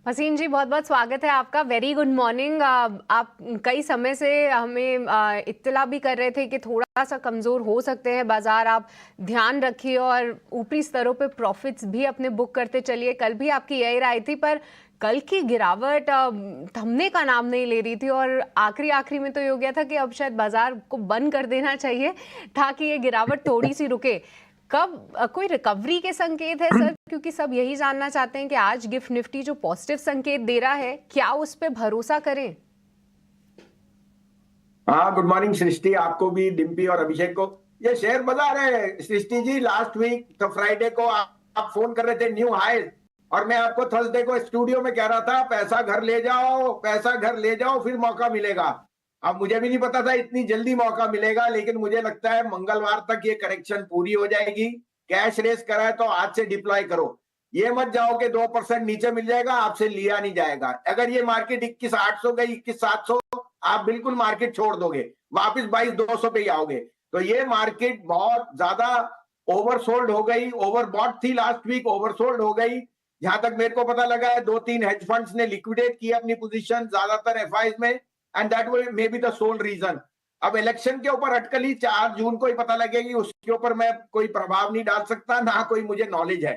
हसीन जी, बहुत बहुत स्वागत है आपका। Very good morning. आप कई समय से हमें इत्तला भी कर रहे थे कि थोड़ा सा कमज़ोर हो सकते हैं बाजार। आप ध्यान रखिए और ऊपरी स्तरों पे प्रॉफिट्स भी अपने बुक करते चलिए। कल भी आपकी यही राय थी, पर कल की गिरावट थमने का नाम नहीं ले रही थी और आखिरी आखिरी में तो ये हो गया था कि अब शायद बाजार को बंद कर देना चाहिए ताकि ये गिरावट थोड़ी सी रुके। कब कोई रिकवरी के संकेत है सर? क्योंकि सब यही जानना चाहते हैं कि आज गिफ्ट निफ्टी जो पॉजिटिव संकेत दे रहा है, क्या उस पे भरोसा करें? हाँ, गुड मॉर्निंग सृष्टि, आपको भी, डिम्पी और अभिषेक को। ये शेयर बाजार है सृष्टि जी। लास्ट वीक तो फ्राइडे को आप फोन कर रहे थे न्यू हाई, और मैं आपको थर्सडे को स्टूडियो में कह रहा था पैसा घर ले जाओ, पैसा घर ले जाओ, फिर मौका मिलेगा। अब मुझे भी नहीं पता था इतनी जल्दी मौका मिलेगा, लेकिन मुझे लगता है मंगलवार तक ये करेक्शन पूरी हो जाएगी। कैश रेस करा है तो आज से डिप्लॉय करो। ये मत जाओ कि 2% नीचे मिल जाएगा, आपसे लिया नहीं जाएगा। अगर ये मार्केट 21,800 गई, 21,700, आप बिल्कुल मार्केट छोड़ दोगे, वापस 22,200 पे ही आओगे। तो ये मार्केट बहुत ज्यादा ओवरसोल्ड हो गई, ओवरबॉट थी लास्ट वीक, ओवरसोल्ड हो गई। जहां तक मेरे को पता लगा है 2-3 हेज फंड्स ने लिक्विडेट किया अपनी पोजीशन, ज्यादातर एफआईज में, and that may be the sole reason. अब इलेक्शन के ऊपर अटकली 4 जून को ही पता लगेगी, उसके ऊपर मैं कोई प्रभाव नहीं डाल सकता, ना कोई मुझे नॉलेज है।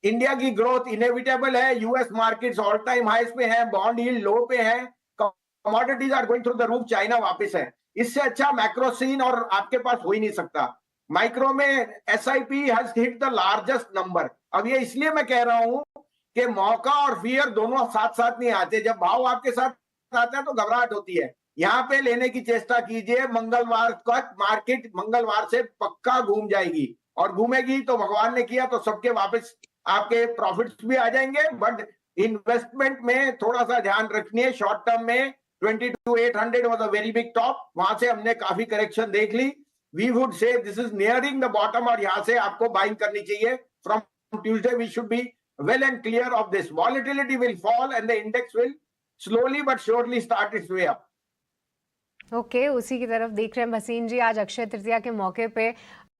इंडिया की ग्रोथ इनएविटेबल है, US markets all time highs पे है, बॉन्ड यील्ड लो पे है, commodities are going through the roof, China वापस है। इससे अच्छा मैक्रो सीन और आपके पास हो ही नहीं सकता। माइक्रो में SIP has hit the largest number. अब ये इसलिए मैं कह रहा हूं कि मौका और फियर दोनों साथ साथ नहीं आते। जब भाव आपके साथ आता है तो घबराहट होती है। यहां पे लेने की चेष्टा कीजिए। मंगलवार तक मार्केट मंगलवार से पक्का घूम जाएगी, और घूमेगी तो भगवान ने किया तो सबके वापस आपके प्रॉफिट्स भी आ जाएंगे। बट इन्वेस्टमेंट में थोड़ा सा ध्यान रखनी है। शॉर्ट टर्म में 22,800 was a very big top, वहां से हमने काफी करेक्शन देख ली। We would say this is nearing the bottom, और यहां से आपको बाइंग करनी चाहिए। From Tuesday we should be well and clear of this. Volatility will fall and the index will slowly but surely start its way up. Okay, उसी की तरफ देख रहे हैं हसीन जी। आज अक्षय तृतीया के मौके पे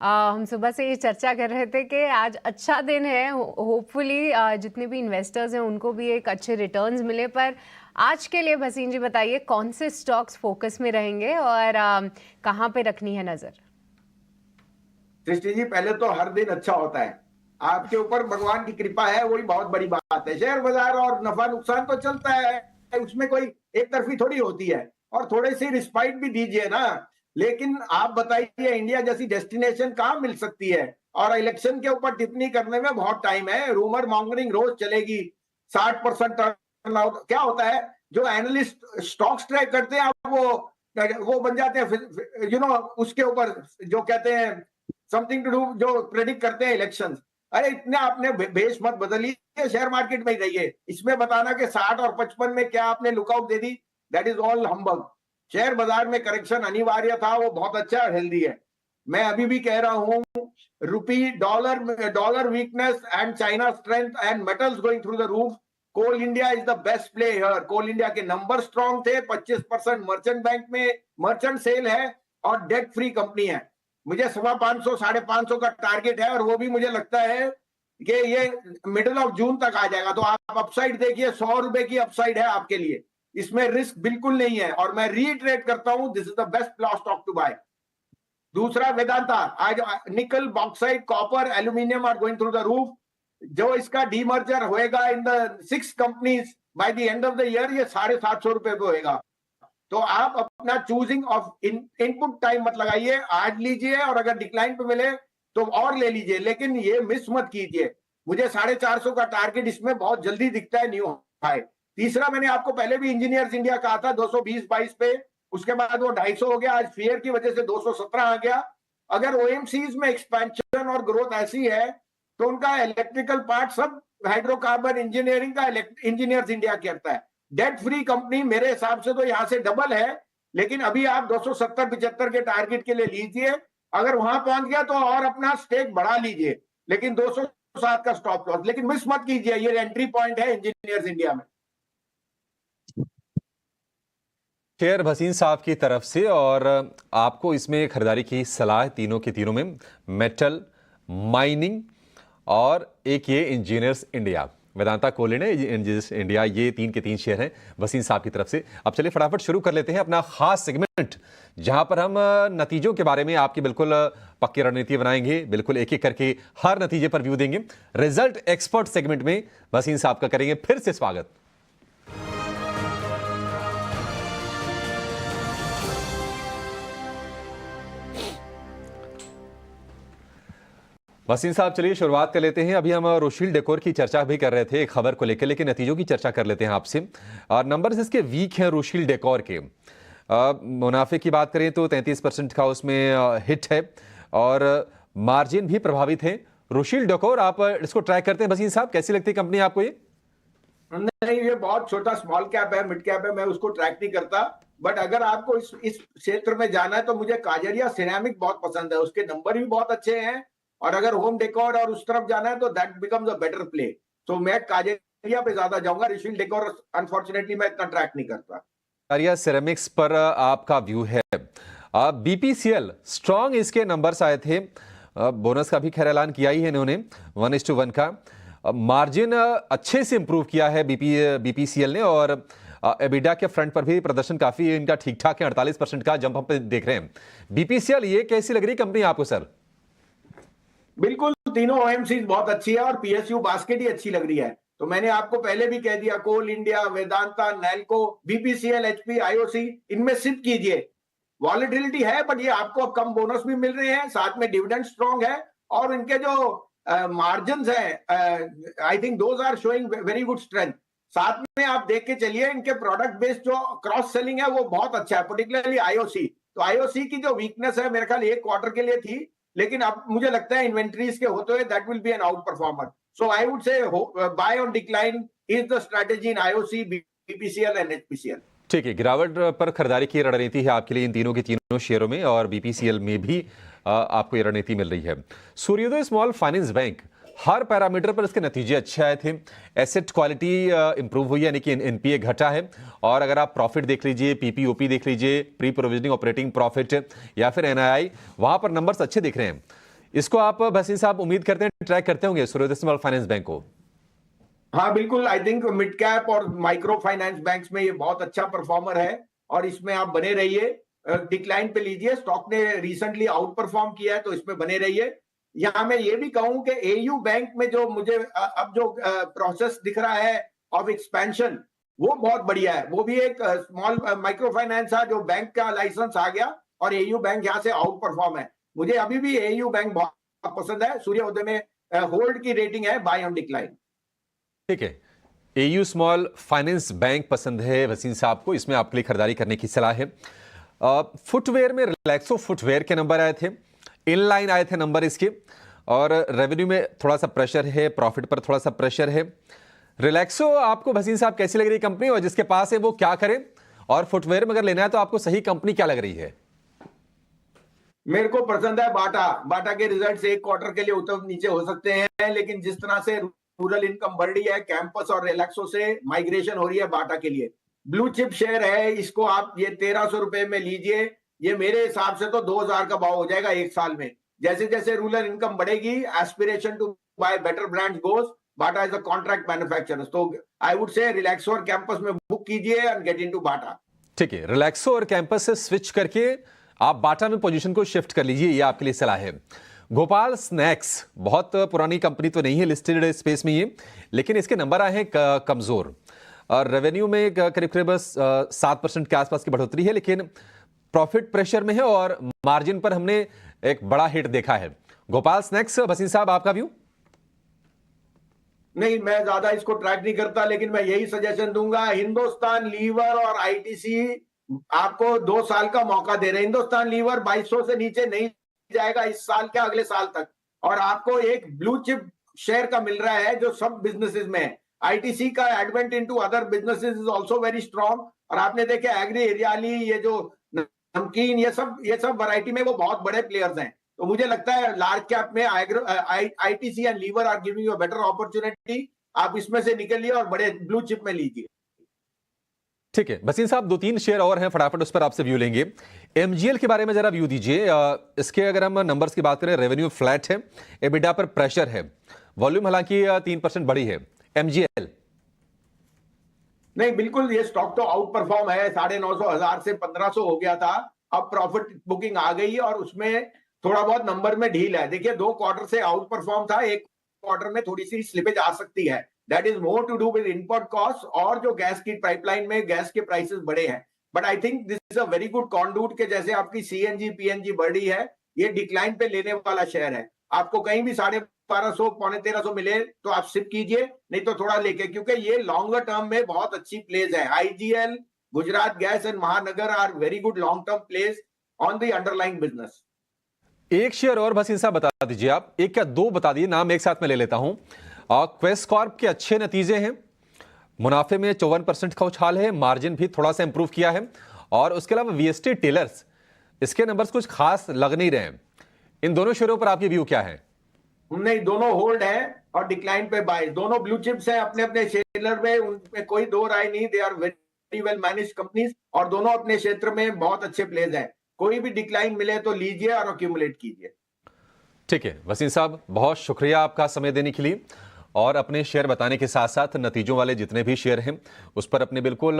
हम सुबह से ये चर्चा कर रहे थे कि आज अच्छा दिन है। होपफुली जितने भी इन्वेस्टर्स हैं उनको भी एक अच्छे रिटर्न्स मिले। पर आज के लिए हसीन जी बताइए, कौन से स्टॉक्स फोकस में रहेंगे और कहाँ पे रखनी है नजर? सृष्टि जी, पहले तो हर दिन अच्छा होता है, आपके ऊपर भगवान की कृपा है, वही बहुत बड़ी बात है। शेयर बाजार और नफा नुकसान तो चलता है, उसमें कोई एक तरफी थोड़ी होती है, और थोड़ी सी रिस्पाइट भी दीजिए ना। लेकिन आप बताइए, इंडिया जैसी डेस्टिनेशन कहाँ मिल सकती है? और इलेक्शन के ऊपर टिप्पणी करने में बहुत टाइम है। रूमर मॉन्गरिंग रोज चलेगी। 60% टर्न आउट क्या होता है? जो एनालिस्ट स्टॉक्स ट्रैक करते हैं, अब वो बन जाते हैं उसके ऊपर जो कहते हैं समथिंग टू डू, जो प्रेडिक्ट करते हैं इलेक्शन। अरे इतने आपने भेष मत बदलिए, शेयर मार्केट में ही रहिए। इसमें बताना कि 60 और 55 में क्या आपने लुकआउट दे दी, that is all humbug. Share बाजार में करेक्शन अनिवार्य था, वो बहुत अच्छा हेल्दी है। मैं अभी भी कह रहा हूं, rupee dollar weakness and China strength and metals going through the roof, coal India is the best play here. Coal India के नंबर स्ट्रॉन्ग थे, 25% मर्चेंट बैंक में मर्चेंट सेल है, और डेट फ्री कंपनी है। मुझे 550, 550 का टारगेट है, और वो भी मुझे लगता है कि ये मिडिल ऑफ जून तक आ जाएगा। तो आप अपसाइड देखिए, 100 रुपए की अपसाइड है आपके लिए, इसमें रिस्क बिल्कुल नहीं है। और मैं रीट्रेड करता हूं, this is the best stock to buy. दूसरा वेदांता, आज nickel, bauxite, copper, aluminium are going through the roof. जो इसका डीमर्जर होएगा in the 6 companies by the end of the year, ये 750 रुपए पे होएगा। तो आप अपना चूजिंग ऑफ इनपुट टाइम मत लगाइए, आज लीजिए, और अगर डिक्लाइन पे मिले तो और ले लीजिए, लेकिन ये मिस मत कीजिए। मुझे 450 का टारगेट इसमें बहुत जल्दी दिखता है, न्यू हाई। तीसरा, मैंने आपको पहले भी इंजीनियर्स इंडिया कहा था 220-22 पे, उसके बाद वो 250 हो गया, आज फियर की वजह से 217 आ गया। अगर ओएमसीज में एक्सपेंशन और ग्रोथ ऐसी है तो उनका इलेक्ट्रिकल पार्ट सब हाइड्रोकार्बन इंजीनियरिंग का इंजीनियर्स इंडिया करता है। डेट फ्री कंपनी मेरे हिसाब से तो यहां से डबल है, लेकिन अभी आप 270-75 के टारगेट के लिए लीजिए। अगर वहां पहुंच गया तो और अपना स्टेक बढ़ा लीजिए, लेकिन 207 का स्टॉप लॉस, लेकिन मिस मत कीजिए, ये एंट्री पॉइंट है इंजीनियर्स इंडिया में। शेयर हसीन साहब की तरफ से, और आपको इसमें खरीदारी की सलाह तीनों के तीनों में, मेटल, माइनिंग और एक ये इंजीनियर्स इंडिया। वेदांता कोलिन है, एनर्जीज इंडिया, ये 3 के 3 शेयर हैं वसीम साहब की तरफ से। अब चलिए फटाफट शुरू कर लेते हैं अपना खास सेगमेंट, जहां पर हम नतीजों के बारे में आपकी बिल्कुल पक्की रणनीति बनाएंगे, बिल्कुल एक एक करके हर नतीजे पर व्यू देंगे। रिजल्ट एक्सपर्ट सेगमेंट में वसीम साहब का करेंगे फिर से स्वागत। वसीम साहब चलिए शुरुआत कर लेते हैं। अभी हम रोशील डेकोर की चर्चा भी कर रहे थे एक खबर को लेकर, लेकिन नतीजों की चर्चा कर लेते हैं आपसे। और नंबर्स इसके वीक हैं रोशील डेकोर के। मुनाफे की बात करें तो 33% का उसमें हिट है और मार्जिन भी प्रभावित है। रोशील डेकोर आप इसको ट्रैक करते हैं वसीम साहब, कैसी लगती है कंपनी आपको ये? नहीं, ये बहुत छोटा स्मॉल कैप है, मिड कैप है, मैं उसको ट्रैक नहीं करता। बट अगर आपको इस क्षेत्र में जाना है तो मुझे काजरिया सिरेमिक बहुत पसंद है, उसके नंबर भी बहुत अच्छे हैं। और अगर होम डेकोर और उस तरफ जाना है तो that becomes a better play. तो मैं काजरिया पे ज्यादा जाऊंगा, रोशील डेकोर अनफॉर्चुनेटली मैं इतना ट्रैक नहीं करता। काजरिया सिरेमिक्स पर आपका व्यू है। बीपीसीएल स्ट्रॉन्ग इसके नंबर्स आए थे, बोनस का भी खैर ऐलान किया ही है इन्होंने 1:1 का। मार्जिन अच्छे से इंप्रूव किया है बीपीसीएल ने और एबिडा के फ्रंट पर भी प्रदर्शन काफी इनका ठीक ठाक है, 48% का जंप हम देख रहे हैं। बीपीसीएल ये कैसी लग रही कंपनी आपको सर? बिल्कुल, तीनों ओएमसी बहुत अच्छी है और पीएसयू बास्केट ही अच्छी लग रही है। तो मैंने आपको पहले भी कह दिया, Coal India, Vedanta, Nalco, BPCL, HP, IOC, इनमें सिप कीजिए। वॉलेटिलिटी है बट ये आपको अब कम बोनस भी मिल रहे हैं, साथ में डिविडेंड स्ट्रॉन्ग है और इनके जो मार्जिन्स हैं, I think those are showing very good strength. साथ में आप देख के चलिए इनके प्रोडक्ट बेस्ड जो क्रॉस सेलिंग है वो बहुत अच्छा है, पर्टिकुलरली आईओसी। तो आईओसी की जो वीकनेस है मेरे ख्याल 1 क्वार्टर के लिए थी, लेकिन अब मुझे लगता है इन्वेंट्रीज के होते हुए that will be an out performer. So I would say buy on decline is the strategy in IOC, BPCL and HPCL. ठीक है, गिरावट पर खरीदारी की रणनीति है आपके लिए इन तीनों के तीनों शेयरों में और बीपीसीएल में भी आपको ये रणनीति मिल रही है। सूर्योदय स्मॉल फाइनेंस बैंक, हर पैरामीटर पर इसके नतीजे अच्छे आए थे। एसेट क्वालिटी इंप्रूव हुई है, यानी कि एनपीए घटा है। और अगर आप प्रॉफिट देख लीजिए, पीपीओपी देख लीजिए, प्री प्रोविजनिंग ऑपरेटिंग प्रॉफिट या फिर एनआईआई, वहां पर नंबर्स अच्छे दिख रहे हैं। इसको आप वसीम साहब उम्मीद करते हैं ट्रैक करते होंगे सूर्योदय स्मॉल फाइनेंस बैंक को? हाँ बिल्कुल, आई थिंक मिड कैप और माइक्रो फाइनेंस बैंक्स में ये बहुत अच्छा परफॉर्मर है और इसमें आप बने रहिए। डिक्लाइन पे लीजिए, स्टॉक ने रिसेंटली आउट परफॉर्म किया है तो इसमें बने रहिए। यहाँ मैं ये भी कहूं कि एयू बैंक में जो मुझे अब जो प्रोसेस दिख रहा है ऑफ एक्सपेंशन वो बहुत बढ़िया है। वो भी एक स्मॉल माइक्रो फाइनेंस है जो बैंक का लाइसेंस आ गया और एयू बैंक यहाँ से आउट परफॉर्म है। मुझे अभी भी एयू बैंक बहुत पसंद है। सूर्योदय में होल्ड की रेटिंग है, बाय ऑन डिक्लाइन। ठीक है, एयू स्मॉल फाइनेंस बैंक पसंद है वसीम साहब को, इसमें आपके लिए खरीदारी करने की सलाह है। फुटवेयर में रिलैक्सो फुटवेयर के नंबर आए थे, इनलाइन आए थे नंबर इसके, और रेवेन्यू में थोड़ा सा प्रेशर है, प्रॉफिट पर थोड़ा सा प्रेशर है। रिलैक्सो आपको वसीम साहब कैसी लग रही कंपनी और जिसके पास है वो क्या करे? और फुटवेयर में अगर लेना है तो आपको सही कंपनी क्या लग रही है? मेरे को पसंद है बाटा। बाटा के रिजल्ट्स 1 क्वार्टर के लिए ऊपर नीचे हो सकते हैं, लेकिन जिस तरह से रूरल इनकम बढ़ रही है, कैंपस और रिलैक्सो से माइग्रेशन हो रही है बाटा के लिए, ब्लू चिप शेयर है। इसको आप ये 1300 रुपए में लीजिए। ये मेरे हिसाब से तो 2000 का भाव हो जाएगा 1 साल में। जैसे जैसे रूरल इनकम बढ़ेगी, aspiration to buy better brands goes, Bata is a contract manufacturer. तो आई वुड से रिलैक्सो और कैंपस में बुक कीजिए एंड गेट इनटू बाटा। ठीक है, रिलैक्सो और कैंपस से स्विच करके आप बाटा में पोजीशन को शिफ्ट कर लीजिए, ये आपके लिए सलाह है। गोपाल स्नैक्स बहुत पुरानी कंपनी तो नहीं है लिस्टेड स्पेस में ये, लेकिन इसके नंबर आए हैं कमजोर। और रेवेन्यू में करीब करीब 7% के आसपास की बढ़ोतरी है, लेकिन प्रॉफिट प्रेशर में है और मार्जिन पर हमने एक बड़ा हिट देखा है। गोपाल स्नैक्स, वसीम साहब आपका व्यू? नहीं, मैं ज्यादा इसको ट्रैक नहीं करता, लेकिन मैं यही सजेशन दूंगा। हिंदुस्तान लीवर और आईटीसी आपको 2 साल का मौका दे रहे हैं। हिंदुस्तान लीवर 2200 से नीचे नहीं जाएगा इस साल के अगले साल तक, और आपको एक ब्लू चिप शेयर का मिल रहा है जो सब बिजनेसेस में है। आईटीसी का advent into other businesses is also very strong. और आपने देखे एग्री एरियाली, ये जो नमकीन, ये सब वैरायटी में वो बहुत बड़े प्लेयर्स हैं। तो मुझे लगता है लार्ज कैप में ITC and Lever are giving you a better opportunity. आप इसमें से निकलिए और बड़े ब्लू चिप में लीजिए। ठीक है वसीम साहब, 2-3 शेयर और हैं, फटाफट उस पर आपसे व्यू लेंगे। एमजीएल के बारे में जरा व्यू दीजिए। इसके अगर हम नंबर्स की बात करें, रेवेन्यू फ्लैट है, एबिडा पर प्रेशर है, वॉल्यूम हालांकि 3% बढ़ी है, MGL? नहीं, बिल्कुल ये स्टॉक तो आउट परफॉर्म है। 950 से 1500 हो गया था, अब प्रॉफिट बुकिंग आ गई है और उसमें थोड़ा बहुत नंबर में ढील है। देखिए 2 क्वार्टर से आउट परफॉर्म था, 1 क्वार्टर में थोड़ी सी स्लिपेज आ सकती है। That is more to do with input cost और जो गैस की पाइपलाइन में गैस के प्राइसेस बढ़े हैं। But I think this is a very good conduit के जैसे आपकी CNG PNG बढ़ी है, ये डिक्लाइन पे लेने वाला शेयर है। आपको कहीं भी 1250 पौने 1300 मिले तो आप सिप कीजिए, नहीं तो थोड़ा लेके, क्योंकि ये लॉन्गर टर्म में बहुत अच्छी प्लेस है। IGL, Gujarat gas and Mahanagar are very good long term plays on the underlying business. एक शेयर और भसीन साहब बता दीजिए, आप एक क्या दो बता दीजिए, नाम एक साथ में ले लेता हूं। क्वेस्ट कॉर्प के अच्छे नतीजे हैं, मुनाफे में 54% का उछाल है, मार्जिन भी थोड़ा सा इंप्रूव किया है, और उसके अलावा VST टेलर्स, इसके नंबर्स कुछ खास लग नहीं रहे हैं। इन दोनों शेयरों पर आपकी व्यू क्या है? नहीं, दोनों होल्ड है और डिक्लाइन पे बाय। दोनों ब्लू चिप्स हैं अपने अपने शेयर में, उनमें कोई दो राय नहीं। They are very well managed companies और दोनों अपने क्षेत्र में बहुत अच्छे प्लेस हैं। कोई भी डिक्लाइन मिले तो लीजिए और अक्यूमुलेट कीजिए। ठीक है वसीम साहब, बहुत शुक्रिया आपका समय देने के लिए, और अपने शेयर बताने के साथ साथ नतीजों वाले जितने भी शेयर हैं उस पर अपने बिल्कुल